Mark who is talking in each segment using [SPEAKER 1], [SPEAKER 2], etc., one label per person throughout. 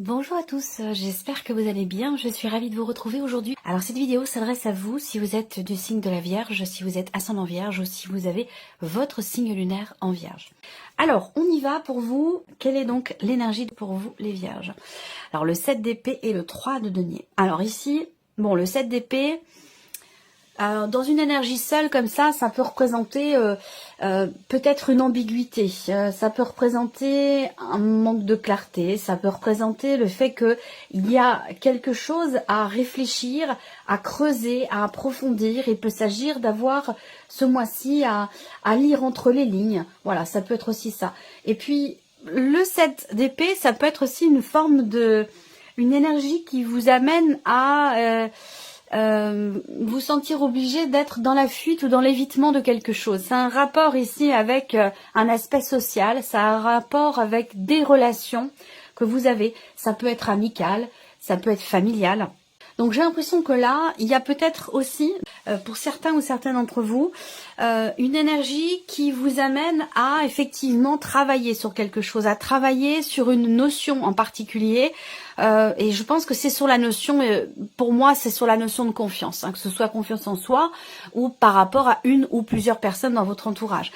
[SPEAKER 1] Bonjour à tous, j'espère que vous allez bien, je suis ravie de vous retrouver aujourd'hui. Alors cette vidéo s'adresse à vous si vous êtes du signe de la Vierge, si vous êtes ascendant Vierge ou si vous avez votre signe lunaire en Vierge. Alors on y va pour vous, quelle est donc l'énergie pour vous les Vierges? Alors le 7 d'épée et le 3 de denier. Alors ici, bon le 7 d'épée, dans une énergie seule comme ça peut représenter peut-être une ambiguïté, ça peut représenter un manque de clarté, ça peut représenter le fait que il y a quelque chose à réfléchir, à creuser, à approfondir. Il peut s'agir d'avoir ce mois-ci à lire entre les lignes. Voilà, ça peut être aussi ça. Et puis le 7 d'épée, ça peut être aussi une forme une énergie qui vous amène à vous sentir obligé d'être dans la fuite ou dans l'évitement de quelque chose. C'est un rapport ici avec un aspect social, ça a un rapport avec des relations que vous avez. Ça peut être amical, ça peut être familial. Donc j'ai l'impression que là, il y a peut-être aussi, pour certains ou certaines d'entre vous, une énergie qui vous amène à effectivement travailler sur quelque chose, à travailler sur une notion en particulier. Et je pense que c'est sur la notion, pour moi c'est sur la notion de confiance, que ce soit confiance en soi ou par rapport à une ou plusieurs personnes dans votre entourage.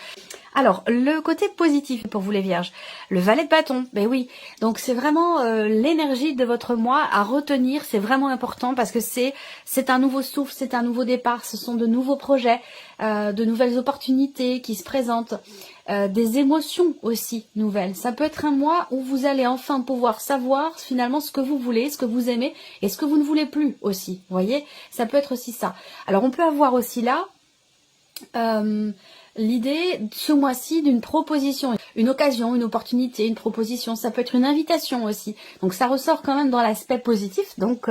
[SPEAKER 1] Alors, le côté positif pour vous les Vierges, le valet de bâton, ben oui, donc c'est vraiment l'énergie de votre mois à retenir, c'est vraiment important parce que c'est un nouveau souffle, c'est un nouveau départ, ce sont de nouveaux projets, de nouvelles opportunités qui se présentent, des émotions aussi nouvelles. Ça peut être un mois où vous allez enfin pouvoir savoir finalement ce que vous voulez, ce que vous aimez et ce que vous ne voulez plus aussi, vous voyez, ça peut être aussi ça. Alors on peut avoir aussi là l'idée ce mois-ci d'une proposition, une occasion, une opportunité, une proposition, ça peut être une invitation aussi. Donc ça ressort quand même dans l'aspect positif, donc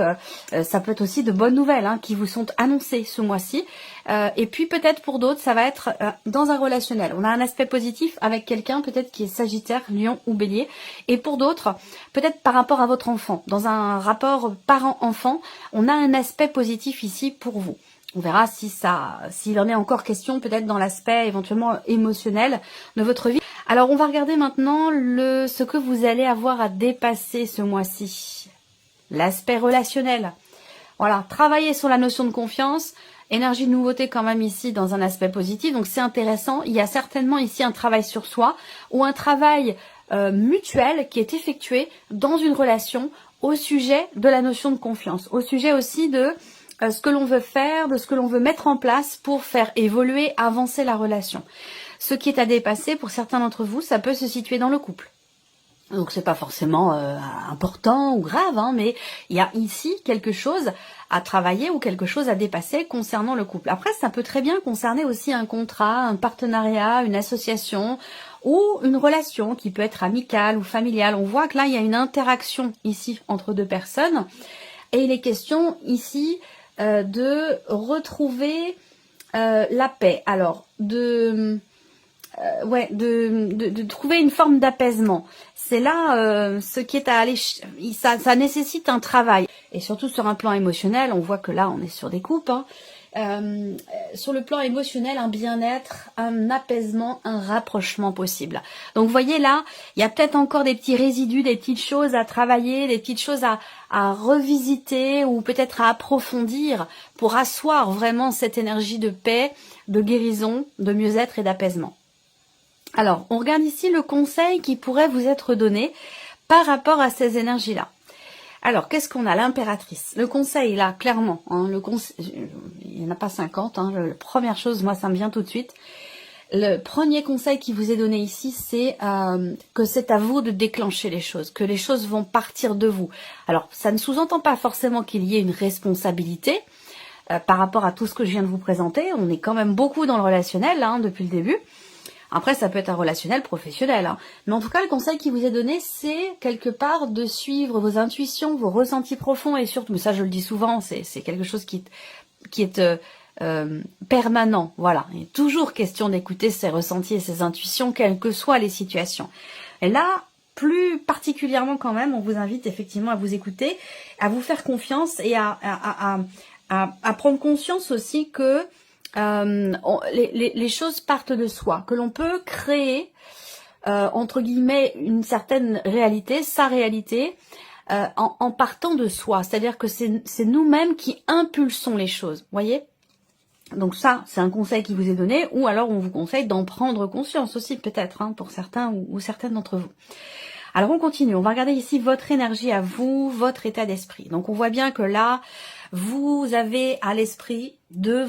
[SPEAKER 1] ça peut être aussi de bonnes nouvelles qui vous sont annoncées ce mois-ci. Et puis peut-être pour d'autres, ça va être dans un relationnel. On a un aspect positif avec quelqu'un peut-être qui est Sagittaire, Lion ou Bélier. Et pour d'autres, peut-être par rapport à votre enfant. Dans un rapport parent-enfant, on a un aspect positif ici pour vous. On verra s'il en est encore question peut-être dans l'aspect éventuellement émotionnel de votre vie. Alors on va regarder maintenant ce que vous allez avoir à dépasser ce mois-ci. L'aspect relationnel. Voilà, travailler sur la notion de confiance, énergie de nouveauté quand même ici dans un aspect positif. Donc c'est intéressant. Il y a certainement ici un travail sur soi ou un travail mutuel qui est effectué dans une relation au sujet de la notion de confiance. Au sujet aussi de ce que l'on veut faire, de ce que l'on veut mettre en place pour faire évoluer, avancer la relation. Ce qui est à dépasser, pour certains d'entre vous, ça peut se situer dans le couple. Donc c'est pas forcément important ou grave, mais il y a ici quelque chose à travailler ou quelque chose à dépasser concernant le couple. Après, ça peut très bien concerner aussi un contrat, un partenariat, une association ou une relation qui peut être amicale ou familiale. On voit que là, il y a une interaction ici entre deux personnes. Et il est question ici de retrouver la paix. Alors, de trouver une forme d'apaisement. C'est là ce qui est à aller... Ça nécessite un travail. Et surtout sur un plan émotionnel, on voit que là, on est sur des coupes. Sur le plan émotionnel, un bien-être, un apaisement, un rapprochement possible. Donc vous voyez là, il y a peut-être encore des petits résidus, des petites choses à travailler, des petites choses à revisiter ou peut-être à approfondir pour asseoir vraiment cette énergie de paix, de guérison, de mieux-être et d'apaisement. Alors, on regarde ici le conseil qui pourrait vous être donné par rapport à ces énergies-là. Alors, qu'est-ce qu'on a? L'impératrice. Le conseil, là, clairement, il n'y en a pas 50. La première chose, moi, ça me vient tout de suite. Le premier conseil qui vous est donné ici, c'est que c'est à vous de déclencher les choses, que les choses vont partir de vous. Alors, ça ne sous-entend pas forcément qu'il y ait une responsabilité par rapport à tout ce que je viens de vous présenter. On est quand même beaucoup dans le relationnel depuis le début. Après, ça peut être un relationnel professionnel. Mais en tout cas, le conseil qui vous est donné, c'est quelque part de suivre vos intuitions, vos ressentis profonds et surtout, mais ça je le dis souvent, c'est quelque chose qui est permanent. Voilà, il est toujours question d'écouter ses ressentis et ses intuitions, quelles que soient les situations. Et là, plus particulièrement quand même, on vous invite effectivement à vous écouter, à vous faire confiance et à prendre conscience aussi que les choses partent de soi, que l'on peut créer entre guillemets une certaine réalité, sa réalité, en partant de soi. C'est-à-dire que c'est nous-mêmes qui impulsons les choses, voyez. Donc ça, c'est un conseil qui vous est donné, ou alors on vous conseille d'en prendre conscience aussi, peut-être, hein, pour certains ou certaines d'entre vous. Alors on continue, on va regarder ici votre énergie à vous, votre état d'esprit. Donc on voit bien que là, vous avez à l'esprit de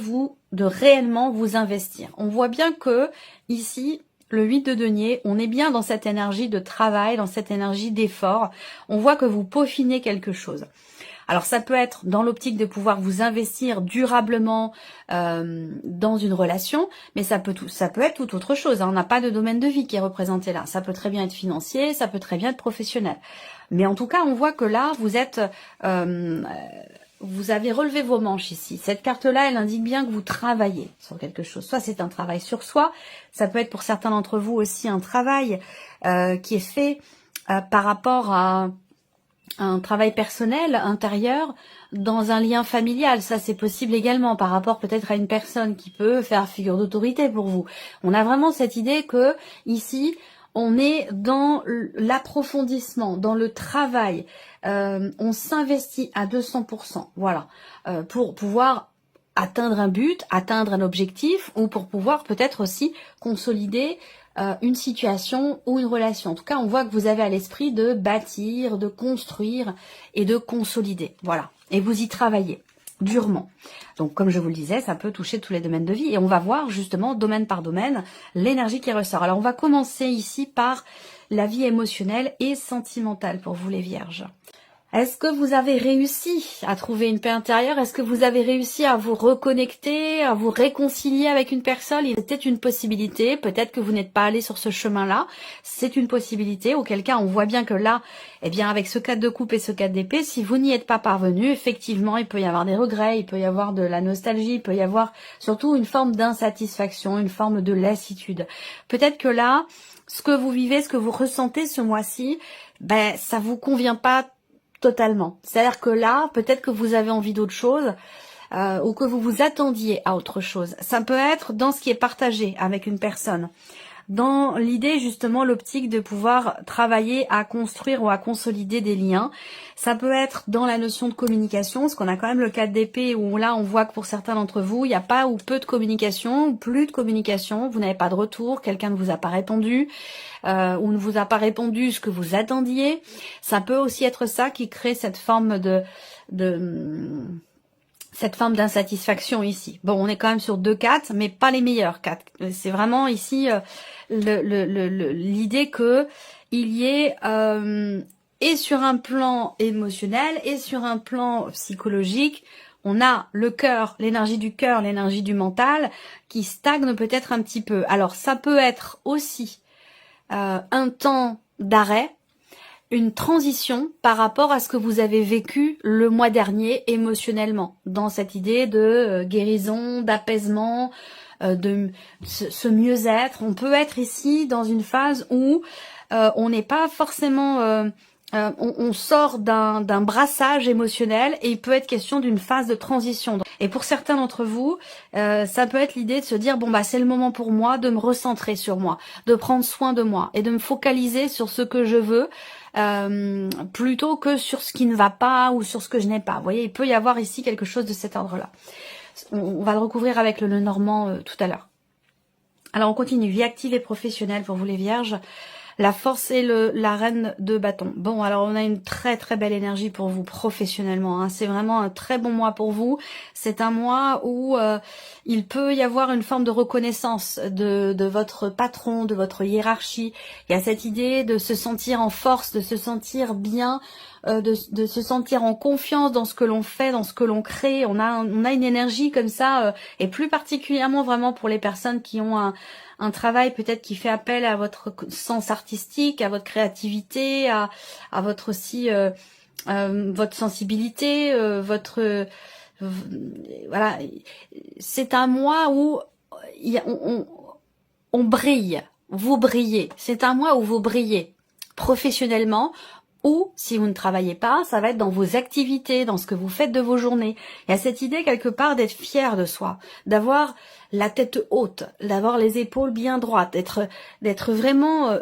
[SPEAKER 1] réellement vous investir. On voit bien que ici, le 8 de denier, on est bien dans cette énergie de travail, dans cette énergie d'effort. On voit que vous peaufinez quelque chose. Alors ça peut être dans l'optique de pouvoir vous investir durablement dans une relation, mais ça peut être tout autre chose, hein. On n'a pas de domaine de vie qui est représenté là. Ça peut très bien être financier, ça peut très bien être professionnel. Mais en tout cas, on voit que là, vous avez relevé vos manches ici. Cette carte-là, elle indique bien que vous travaillez sur quelque chose. Soit c'est un travail sur soi, ça peut être pour certains d'entre vous aussi un travail qui est fait par rapport à un travail personnel, intérieur, dans un lien familial. Ça, c'est possible également par rapport peut-être à une personne qui peut faire figure d'autorité pour vous. On a vraiment cette idée que ici, on est dans l'approfondissement, dans le travail. On s'investit à 200%, voilà, pour pouvoir atteindre un but, atteindre un objectif, ou pour pouvoir peut-être aussi consolider une situation ou une relation. En tout cas, on voit que vous avez à l'esprit de bâtir, de construire et de consolider. Voilà. Et vous y travaillez durement. Donc, comme je vous le disais, ça peut toucher tous les domaines de vie. Et on va voir justement, domaine par domaine, l'énergie qui ressort. Alors, on va commencer ici par la vie émotionnelle et sentimentale pour vous les vierges. Est-ce que vous avez réussi à trouver une paix intérieure? Est-ce que vous avez réussi à vous reconnecter, à vous réconcilier avec une personne? C'était une possibilité. Peut-être que vous n'êtes pas allé sur ce chemin-là. C'est une possibilité. Auquel cas, on voit bien que là, eh bien, avec ce 4 de coupe et ce 4 d'épée, si vous n'y êtes pas parvenu, effectivement, il peut y avoir des regrets, il peut y avoir de la nostalgie, il peut y avoir surtout une forme d'insatisfaction, une forme de lassitude. Peut-être que là, ce que vous vivez, ce que vous ressentez ce mois-ci, ben, ça vous convient pas totalement. C'est-à-dire que là, peut-être que vous avez envie d'autre chose ou que vous vous attendiez à autre chose. Ça peut être dans ce qui est partagé avec une personne. Dans l'idée, justement, l'optique de pouvoir travailler à construire ou à consolider des liens. Ça peut être dans la notion de communication, parce qu'on a quand même le 4 d'épée où là, on voit que pour certains d'entre vous, il n'y a pas ou peu de communication, ou plus de communication, vous n'avez pas de retour, quelqu'un ne vous a pas répondu, ou ne vous a pas répondu ce que vous attendiez. Ça peut aussi être ça qui crée cette forme cette forme d'insatisfaction ici. Bon, on est quand même sur 2 4, mais pas les meilleurs 4. C'est vraiment ici l'idée que il y ait et sur un plan émotionnel et sur un plan psychologique, on a le cœur, l'énergie du mental qui stagne peut-être un petit peu. Alors ça peut être aussi un temps d'arrêt, une transition par rapport à ce que vous avez vécu le mois dernier émotionnellement, dans cette idée de guérison, d'apaisement, de ce mieux-être. On peut être ici dans une phase où on n'est pas forcément... on sort d'un brassage émotionnel et il peut être question d'une phase de transition. Et pour certains d'entre vous, ça peut être l'idée de se dire, bon bah c'est le moment pour moi de me recentrer sur moi, de prendre soin de moi et de me focaliser sur ce que je veux, plutôt que sur ce qui ne va pas ou sur ce que je n'ai pas. Vous voyez, il peut y avoir ici quelque chose de cet ordre-là. On va le recouvrir avec le Normand tout à l'heure. Alors on continue, vie active et professionnelle pour vous les vierges. La force et la reine de bâton. Bon, alors on a une très très belle énergie pour vous professionnellement, hein. C'est vraiment un très bon mois pour vous. C'est un mois où il peut y avoir une forme de reconnaissance de votre patron, de votre hiérarchie. Il y a cette idée de se sentir en force, de se sentir bien, de se sentir en confiance dans ce que l'on fait, dans ce que l'on crée. On a une énergie comme ça, et plus particulièrement vraiment pour les personnes qui ont un travail peut-être qui fait appel à votre sens artistique, à votre créativité, à votre aussi votre sensibilité, voilà. C'est un mois où on brille, vous brillez. C'est un mois où vous brillez professionnellement. Ou, si vous ne travaillez pas, ça va être dans vos activités, dans ce que vous faites de vos journées. Il y a cette idée quelque part d'être fier de soi, d'avoir la tête haute, d'avoir les épaules bien droites, d'être vraiment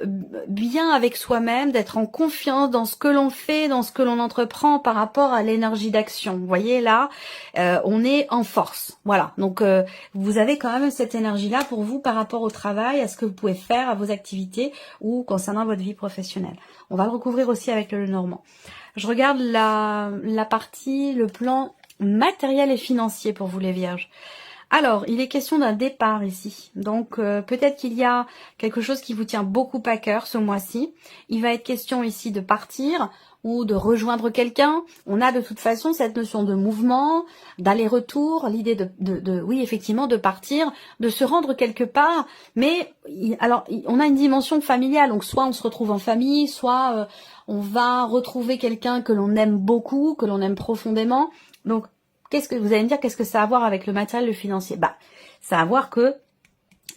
[SPEAKER 1] bien avec soi-même, d'être en confiance dans ce que l'on fait, dans ce que l'on entreprend par rapport à l'énergie d'action. Vous voyez là, on est en force. Voilà, donc vous avez quand même cette énergie-là pour vous par rapport au travail, à ce que vous pouvez faire, à vos activités ou concernant votre vie professionnelle. On va le recouvrir aussi avec le Lenormand. Je regarde la partie, le plan matériel et financier pour vous les Vierges. Alors, il est question d'un départ ici. Donc, peut-être qu'il y a quelque chose qui vous tient beaucoup à cœur ce mois-ci. Il va être question ici de partir ou de rejoindre quelqu'un. On a de toute façon cette notion de mouvement, d'aller-retour, l'idée oui, effectivement, de partir, de se rendre quelque part. Mais, alors, on a une dimension familiale. Donc, soit on se retrouve en famille, soit on va retrouver quelqu'un que l'on aime beaucoup, que l'on aime profondément. Donc, qu'est-ce que vous allez me dire, qu'est-ce que ça a à voir avec le matériel, le financier? Bah, ça a à voir que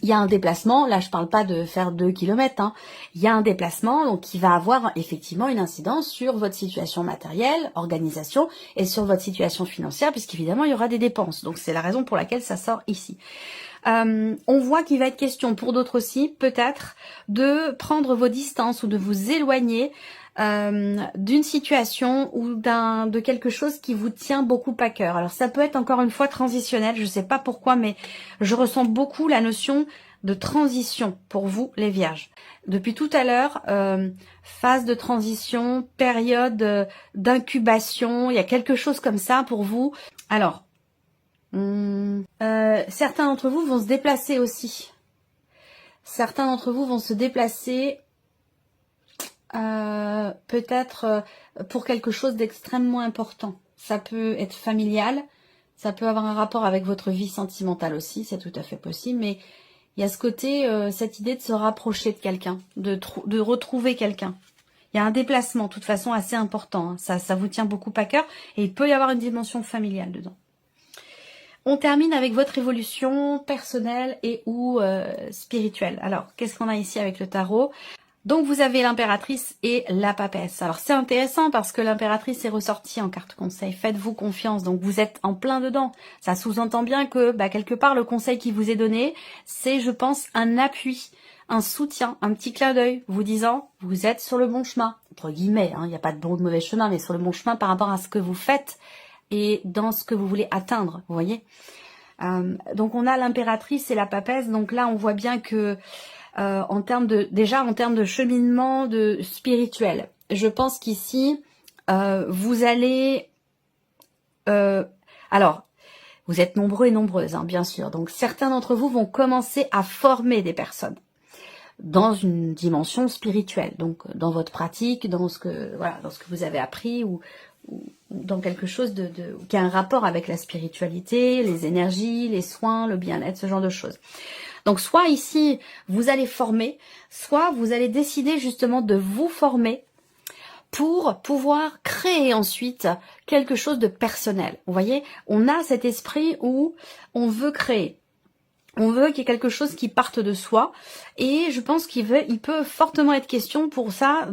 [SPEAKER 1] il y a un déplacement, là je parle pas de faire 2 kilomètres, hein. Il y a un déplacement donc qui va avoir effectivement une incidence sur votre situation matérielle, organisation et sur votre situation financière puisqu'évidemment il y aura des dépenses. Donc c'est la raison pour laquelle ça sort ici. On voit qu'il va être question pour d'autres aussi peut-être de prendre vos distances ou de vous éloigner d'une situation ou de quelque chose qui vous tient beaucoup à cœur. Alors ça peut être encore une fois transitionnel, je ne sais pas pourquoi, mais je ressens beaucoup la notion de transition pour vous les Vierges. Depuis tout à l'heure, phase de transition, période d'incubation, il y a quelque chose comme ça pour vous. Alors, certains d'entre vous vont se déplacer aussi. Certains d'entre vous vont se déplacer peut-être pour quelque chose d'extrêmement important. Ça peut être familial, ça peut avoir un rapport avec votre vie sentimentale aussi, c'est tout à fait possible, mais il y a ce côté, cette idée de se rapprocher de quelqu'un, de retrouver quelqu'un. Il y a un déplacement, de toute façon, assez important, hein. Ça vous tient beaucoup à cœur, et il peut y avoir une dimension familiale dedans. On termine avec votre évolution personnelle et ou spirituelle. Alors, qu'est-ce qu'on a ici avec le tarot ? Donc vous avez l'impératrice et la papesse. Alors c'est intéressant parce que l'impératrice est ressortie en carte conseil. Faites-vous confiance, donc vous êtes en plein dedans. Ça sous-entend bien que quelque part le conseil qui vous est donné, c'est je pense un appui, un soutien, un petit clin d'œil vous disant vous êtes sur le bon chemin, entre guillemets, hein, il n'y a pas de bon ou de mauvais chemin, mais sur le bon chemin par rapport à ce que vous faites et dans ce que vous voulez atteindre, vous voyez. Donc on a l'impératrice et la papesse, donc là on voit bien que en termes de cheminement de spirituel. Je pense qu'ici, vous allez... alors, vous êtes nombreux et nombreuses, hein, bien sûr. Donc, certains d'entre vous vont commencer à former des personnes dans une dimension spirituelle. Donc, dans votre pratique, dans ce que vous avez appris ou dans quelque chose qui a un rapport avec la spiritualité, les énergies, les soins, le bien-être, ce genre de choses. Donc soit ici, vous allez former, soit vous allez décider justement de vous former pour pouvoir créer ensuite quelque chose de personnel. Vous voyez, on a cet esprit où on veut créer. On veut qu'il y ait quelque chose qui parte de soi et je pense il peut fortement être question pour ça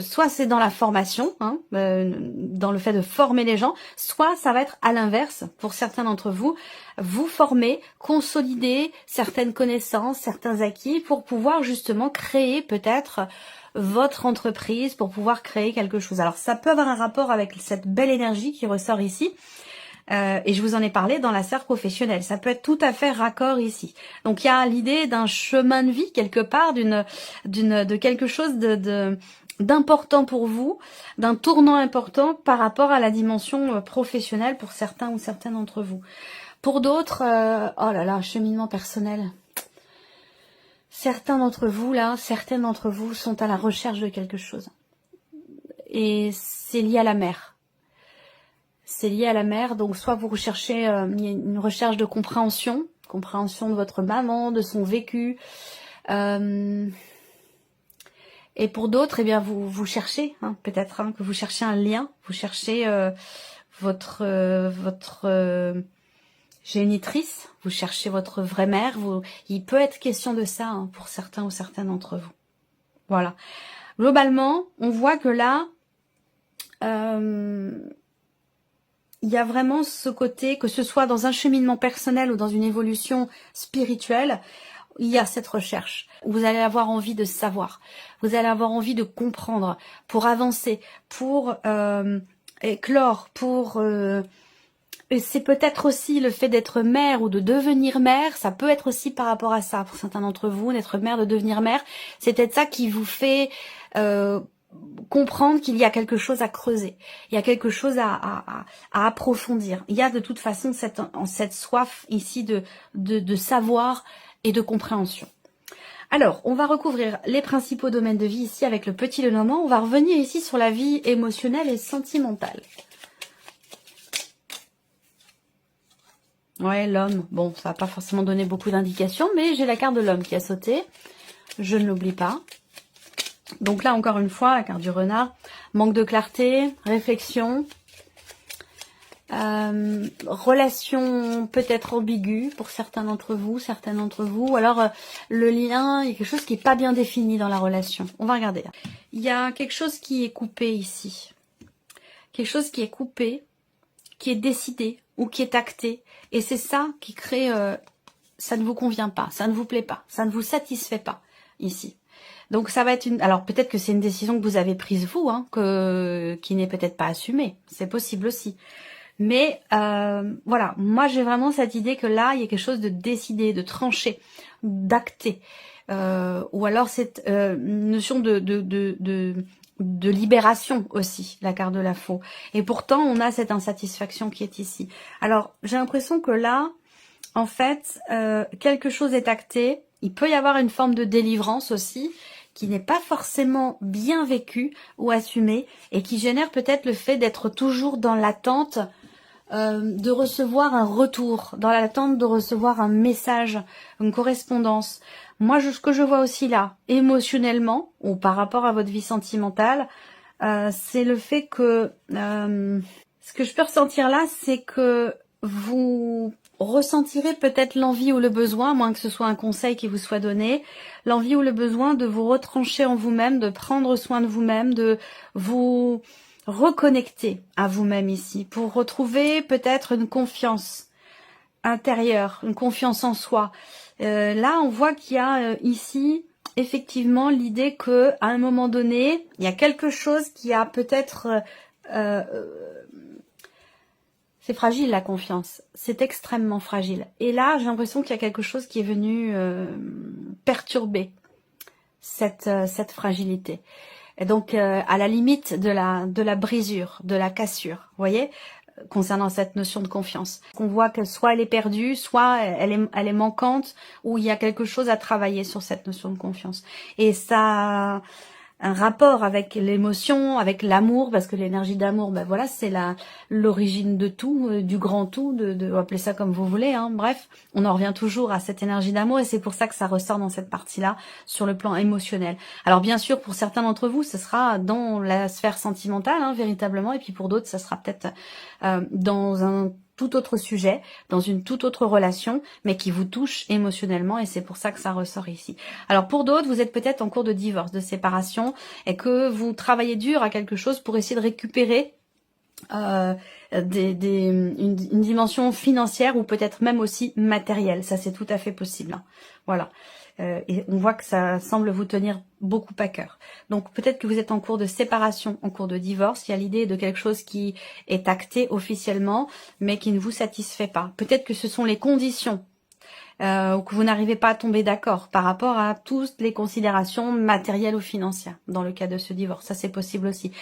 [SPEAKER 1] soit c'est dans la formation, hein, dans le fait de former les gens, soit ça va être à l'inverse pour certains d'entre vous, vous former, consolider certaines connaissances, certains acquis pour pouvoir justement créer peut-être votre entreprise, pour pouvoir créer quelque chose. Alors ça peut avoir un rapport avec cette belle énergie qui ressort ici. Et je vous en ai parlé dans la sphère professionnelle. Ça peut être tout à fait raccord ici. Donc il y a l'idée d'un chemin de vie quelque part, de quelque chose d'important pour vous, d'un tournant important par rapport à la dimension professionnelle pour certains ou certaines d'entre vous. Pour d'autres, oh là là, un cheminement personnel. Certains d'entre vous là, certaines d'entre vous sont à la recherche de quelque chose. Et c'est lié à la mer. C'est lié à la mère, donc soit vous recherchez une recherche de compréhension de votre maman, de son vécu. Et pour d'autres, eh bien vous cherchez, hein, peut-être que vous cherchez un lien, vous cherchez votre génitrice, vous cherchez votre vraie mère. Il peut être question de ça, hein, pour certains ou certaines d'entre vous. Voilà. Globalement, on voit que là... il y a vraiment ce côté, que ce soit dans un cheminement personnel ou dans une évolution spirituelle, il y a cette recherche. Vous allez avoir envie de savoir, vous allez avoir envie de comprendre, pour avancer, pour éclore, pour... et c'est peut-être aussi le fait d'être mère ou de devenir mère, ça peut être aussi par rapport à ça, pour certains d'entre vous, d'être mère, de devenir mère, c'est peut-être ça qui vous fait comprendre qu'il y a quelque chose à creuser, il y a quelque chose à approfondir. Il y a de toute façon cette soif ici de savoir et de compréhension. Alors, on va recouvrir les principaux domaines de vie ici avec le petit Lenormand. On va revenir ici sur la vie émotionnelle et sentimentale. Ouais, l'homme. Bon, ça va pas forcément donner beaucoup d'indications, mais j'ai la carte de l'homme qui a sauté. Je ne l'oublie pas. Donc là, encore une fois, la carte du renard. Manque de clarté, réflexion. Relation peut-être ambiguë pour certains d'entre vous, certaines d'entre vous. Ou alors, le lien, il y a quelque chose qui n'est pas bien défini dans la relation. On va regarder. Il y a quelque chose qui est coupé ici. Quelque chose qui est coupé, qui est décidé ou qui est acté. Et c'est ça qui crée... ça ne vous convient pas, ça ne vous plaît pas, ça ne vous satisfait pas ici. Donc ça va être une... Alors peut-être que c'est une décision que vous avez prise vous, hein, qui n'est peut-être pas assumée. C'est possible aussi. Mais voilà, moi j'ai vraiment cette idée que là, il y a quelque chose de décidé, de tranché, d'acté. Ou alors cette notion de libération aussi, la carte de la faux. Et pourtant, on a cette insatisfaction qui est ici. Alors, j'ai l'impression que là, en fait, quelque chose est acté. Il peut y avoir une forme de délivrance aussi, qui n'est pas forcément bien vécue ou assumée, et qui génère peut-être le fait d'être toujours dans l'attente de recevoir un retour, dans l'attente de recevoir un message, une correspondance. Moi, ce que je vois aussi là, émotionnellement, ou par rapport à votre vie sentimentale, c'est le fait que... ce que je peux ressentir là, c'est que vous ressentirez peut-être l'envie ou le besoin, à moins que ce soit un conseil qui vous soit donné, l'envie ou le besoin de vous retrancher en vous-même, de prendre soin de vous-même, de vous reconnecter à vous-même ici, pour retrouver peut-être une confiance intérieure, une confiance en soi. Là, on voit qu'il y a ici effectivement l'idée que à un moment donné, il y a quelque chose qui a peut-être... c'est fragile la confiance, c'est extrêmement fragile. Et là, j'ai l'impression qu'il y a quelque chose qui est venu perturber cette fragilité. Et donc, à la limite de la brisure, de la cassure, vous voyez, concernant cette notion de confiance. On voit que soit elle est perdue, soit elle est manquante, ou il y a quelque chose à travailler sur cette notion de confiance. Et ça... un rapport avec l'émotion, avec l'amour, parce que l'énergie d'amour, ben voilà, c'est l'origine de tout, du grand tout, de appeler ça comme vous voulez, hein. Bref, on en revient toujours à cette énergie d'amour, et c'est pour ça que ça ressort dans cette partie-là, sur le plan émotionnel. Alors bien sûr, pour certains d'entre vous, ce sera dans la sphère sentimentale, hein, véritablement, et puis pour d'autres, ça sera peut-être dans un tout autre sujet, dans une toute autre relation, mais qui vous touche émotionnellement, et c'est pour ça que ça ressort ici. Alors pour d'autres, vous êtes peut-être en cours de divorce, de séparation, et que vous travaillez dur à quelque chose pour essayer de récupérer une dimension financière, ou peut-être même aussi matérielle. Ça, c'est tout à fait possible, hein. Voilà. Et on voit que ça semble vous tenir beaucoup à cœur. Donc peut-être que vous êtes en cours de séparation, en cours de divorce. Il y a l'idée de quelque chose qui est acté officiellement, mais qui ne vous satisfait pas. Peut-être que ce sont les conditions, ou que vous n'arrivez pas à tomber d'accord par rapport à toutes les considérations matérielles ou financières dans le cas de ce divorce. Ça, c'est possible aussi.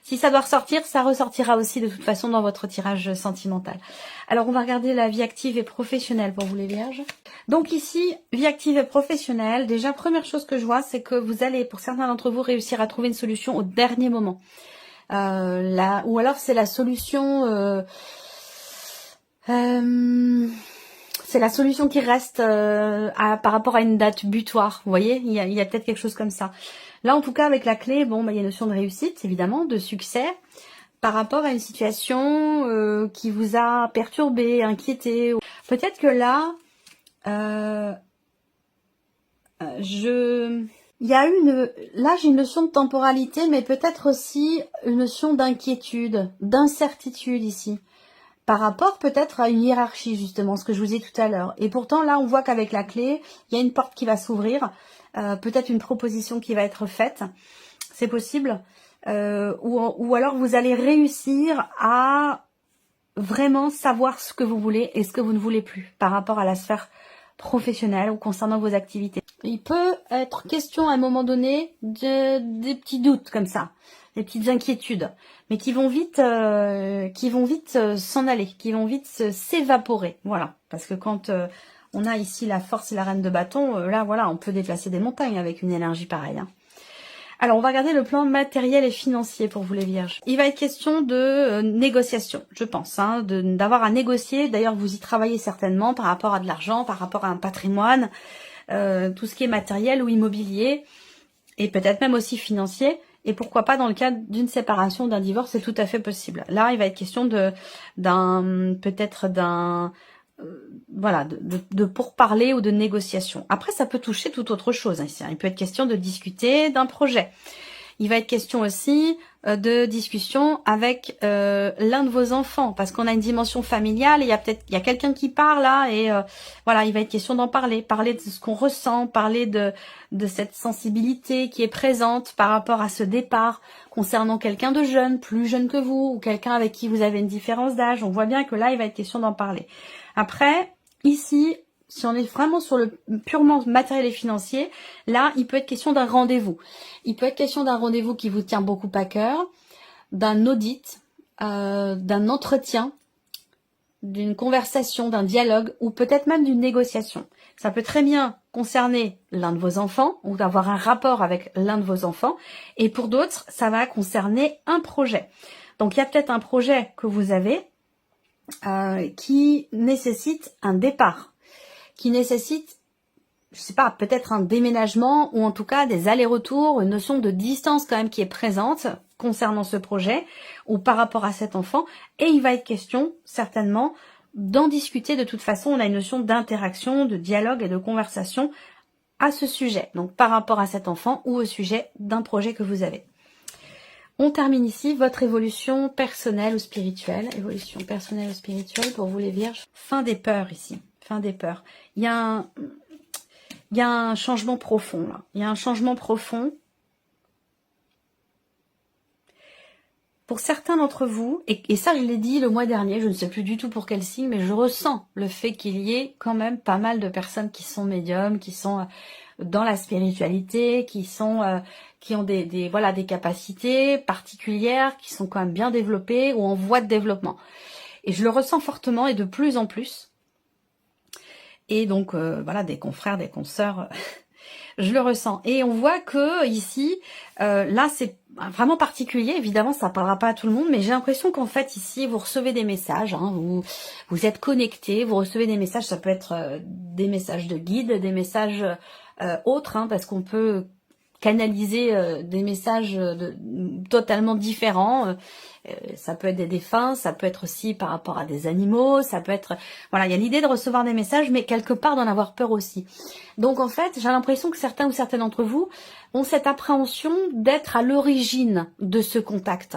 [SPEAKER 1] Si ça doit ressortir, ça ressortira aussi de toute façon dans votre tirage sentimental. Alors, on va regarder la vie active et professionnelle pour vous les vierges. Donc ici, vie active et professionnelle. Déjà, première chose que je vois, c'est que vous allez, pour certains d'entre vous, réussir à trouver une solution au dernier moment. Ou alors, c'est la solution... c'est la solution qui reste par rapport à une date butoir. Vous voyez, il y a peut-être quelque chose comme ça. Là, en tout cas, avec la clé, bon, il y a une notion de réussite, évidemment, de succès, par rapport à une situation qui vous a perturbé, inquiété. Peut-être que là, là, j'ai une notion de temporalité, mais peut-être aussi une notion d'inquiétude, d'incertitude ici. par rapport peut-être à une hiérarchie, justement, ce que je vous ai tout à l'heure. Et pourtant, là, on voit qu'avec la clé, il y a une porte qui va s'ouvrir, peut-être une proposition qui va être faite, c'est possible, ou alors vous allez réussir à vraiment savoir ce que vous voulez et ce que vous ne voulez plus par rapport à la sphère professionnelle ou concernant vos activités. Il peut être question à un moment donné des petits doutes comme ça, des petites inquiétudes, mais qui vont vite s'en aller, qui vont vite s'évaporer. Voilà, parce que quand on a ici la force et la reine de bâton, là voilà, on peut déplacer des montagnes avec une énergie pareille. Hein. Alors, on va regarder le plan matériel et financier pour vous les vierges. Il va être question de négociation, je pense, hein, d'avoir à négocier. D'ailleurs, vous y travaillez certainement par rapport à de l'argent, par rapport à un patrimoine, tout ce qui est matériel ou immobilier, et peut-être même aussi financier. Et pourquoi pas dans le cadre d'une séparation, d'un divorce, c'est tout à fait possible. Là, il va être question voilà, de pourparler ou de négociation. Après, ça peut toucher toute autre chose. Ici. Il peut être question de discuter d'un projet. Il va être question aussi de discussion avec l'un de vos enfants, parce qu'on a une dimension familiale. Et il y a quelqu'un qui parle là, et voilà, il va être question d'en parler de ce qu'on ressent, parler de cette sensibilité qui est présente par rapport à ce départ concernant quelqu'un de jeune, plus jeune que vous, ou quelqu'un avec qui vous avez une différence d'âge. On voit bien que là, il va être question d'en parler. Après, ici, si on est vraiment sur le purement matériel et financier, là, il peut être question d'un rendez-vous. Il peut être question d'un rendez-vous qui vous tient beaucoup à cœur, d'un audit, d'un entretien, d'une conversation, d'un dialogue, ou peut-être même d'une négociation. Ça peut très bien concerner l'un de vos enfants, ou d'avoir un rapport avec l'un de vos enfants, et pour d'autres, ça va concerner un projet. Donc, il y a peut-être un projet que vous avez, qui nécessite un départ, qui nécessite, je sais pas, peut-être un déménagement ou en tout cas des allers-retours, une notion de distance quand même qui est présente concernant ce projet ou par rapport à cet enfant. Et il va être question certainement d'en discuter. De toute façon, on a une notion d'interaction, de dialogue et de conversation à ce sujet. Donc par rapport à cet enfant ou au sujet d'un projet que vous avez. On termine ici votre évolution personnelle ou spirituelle. Évolution personnelle ou spirituelle pour vous les vierges. Fin des peurs ici. Fin des peurs. Il y a un changement profond là. Il y a un changement profond. Pour certains d'entre vous, et ça je l'ai dit le mois dernier, je ne sais plus du tout pour quel signe, mais je ressens le fait qu'il y ait quand même pas mal de personnes qui sont médiums, qui sont dans la spiritualité, qui ont des capacités particulières, qui sont quand même bien développées ou en voie de développement. Et je le ressens fortement et de plus en plus. Et donc voilà, des confrères, des consoeurs, je le ressens. Et on voit que ici, là c'est vraiment particulier, évidemment ça ne parlera pas à tout le monde, mais j'ai l'impression qu'en fait ici vous recevez des messages, hein, vous êtes connectés, vous recevez des messages, ça peut être des messages de guide, des messages autres, hein, parce qu'on peut canaliser des messages totalement différents, ça peut être des défunts, ça peut être aussi par rapport à des animaux, ça peut être, voilà, il y a l'idée de recevoir des messages, mais quelque part d'en avoir peur aussi. Donc en fait, j'ai l'impression que certains ou certaines d'entre vous ont cette appréhension d'être à l'origine de ce contact.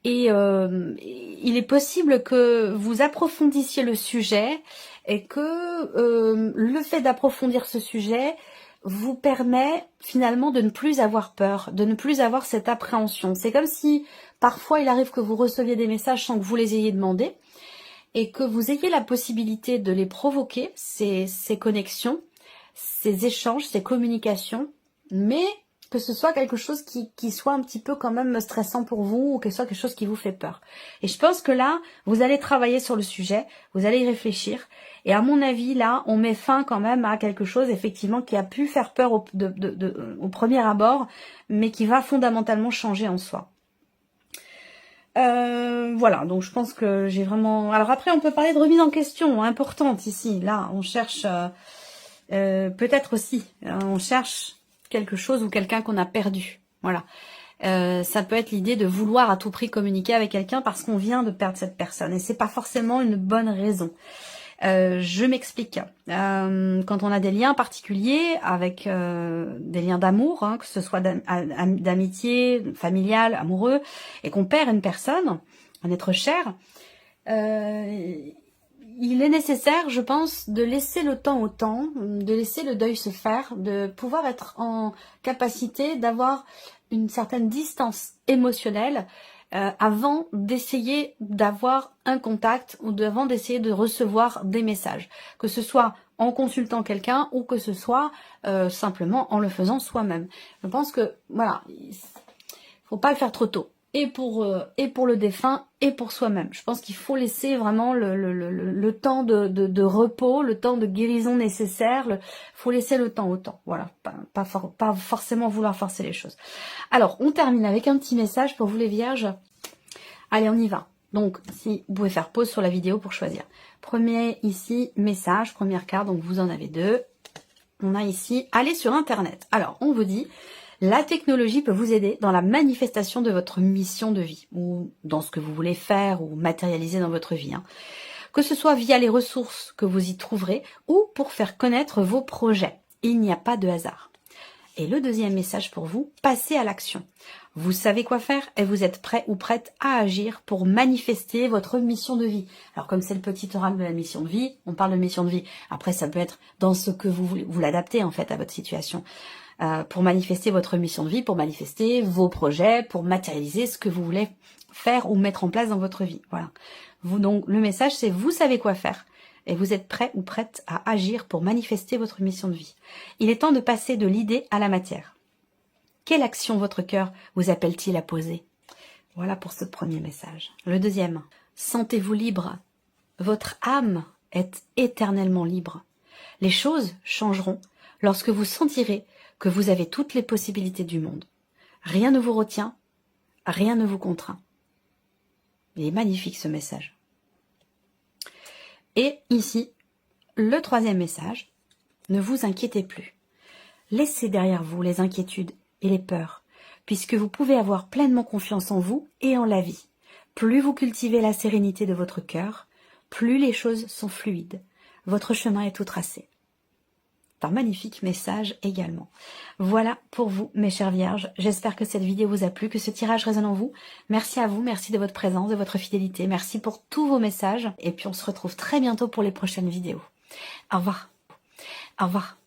[SPEAKER 1] Et il est possible que vous approfondissiez le sujet et que le fait d'approfondir ce sujet vous permet finalement de ne plus avoir peur, de ne plus avoir cette appréhension. C'est comme si parfois il arrive que vous receviez des messages sans que vous les ayez demandés et que vous ayez la possibilité de les provoquer, ces connexions, ces échanges, ces communications, mais que ce soit quelque chose qui soit un petit peu quand même stressant pour vous ou que ce soit quelque chose qui vous fait peur. Et je pense que là, vous allez travailler sur le sujet, vous allez y réfléchir. Et à mon avis, là, on met fin quand même à quelque chose, effectivement, qui a pu faire peur au premier abord, mais qui va fondamentalement changer en soi. Voilà, donc je pense que j'ai vraiment... Alors après, on peut parler de remise en question, importante ici. Là, on cherche... peut-être aussi, on cherche quelque chose ou quelqu'un qu'on a perdu. Voilà. Ça peut être l'idée de vouloir à tout prix communiquer avec quelqu'un parce qu'on vient de perdre cette personne. Et c'est pas forcément une bonne raison. Je m'explique. Quand on a des liens particuliers avec des liens d'amour, hein, que ce soit d'amitié, familial, amoureux, et qu'on perd une personne, un être cher, il est nécessaire, je pense, de laisser le temps au temps, de laisser le deuil se faire, de pouvoir être en capacité d'avoir une certaine distance émotionnelle avant d'essayer d'avoir un contact ou avant d'essayer de recevoir des messages. Que ce soit en consultant quelqu'un ou que ce soit simplement en le faisant soi-même. Je pense que, voilà, il faut pas le faire trop tôt. Et pour le défunt et pour soi-même. Je pense qu'il faut laisser vraiment le temps de repos, le temps de guérison nécessaire. Il faut laisser le temps au temps. Voilà, pas forcément vouloir forcer les choses. Alors, on termine avec un petit message pour vous les vierges. Allez, on y va. Donc, si vous pouvez faire pause sur la vidéo pour choisir. Premier ici, message, première carte, donc vous en avez deux. On a ici, allez sur Internet. Alors, on vous dit... La technologie peut vous aider dans la manifestation de votre mission de vie ou dans ce que vous voulez faire ou matérialiser dans votre vie. Que ce soit via les ressources que vous y trouverez ou pour faire connaître vos projets. Il n'y a pas de hasard. Et le deuxième message pour vous, passez à l'action. Vous savez quoi faire et vous êtes prêt ou prête à agir pour manifester votre mission de vie. Alors comme c'est le petit oracle de la mission de vie, on parle de mission de vie. Après ça peut être dans ce que vous voulez, vous l'adaptez en fait à votre situation. Pour manifester votre mission de vie, pour manifester vos projets, pour matérialiser ce que vous voulez faire ou mettre en place dans votre vie. Voilà. Vous donc le message c'est vous savez quoi faire et vous êtes prêt ou prête à agir pour manifester votre mission de vie. Il est temps de passer de l'idée à la matière. Quelle action votre cœur vous appelle-t-il à poser? Voilà pour ce premier message. Le deuxième, sentez-vous libre. Votre âme est éternellement libre. Les choses changeront lorsque vous sentirez que vous avez toutes les possibilités du monde. Rien ne vous retient, rien ne vous contraint. Il est magnifique ce message. Et ici, le troisième message, ne vous inquiétez plus. Laissez derrière vous les inquiétudes et les peurs, puisque vous pouvez avoir pleinement confiance en vous et en la vie. Plus vous cultivez la sérénité de votre cœur, plus les choses sont fluides. Votre chemin est tout tracé. Un magnifique message également. Voilà pour vous mes chères vierges, j'espère que cette vidéo vous a plu, que ce tirage résonne en vous. Merci à vous, merci de votre présence, de votre fidélité, merci pour tous vos messages et puis on se retrouve très bientôt pour les prochaines vidéos. Au revoir. Au revoir.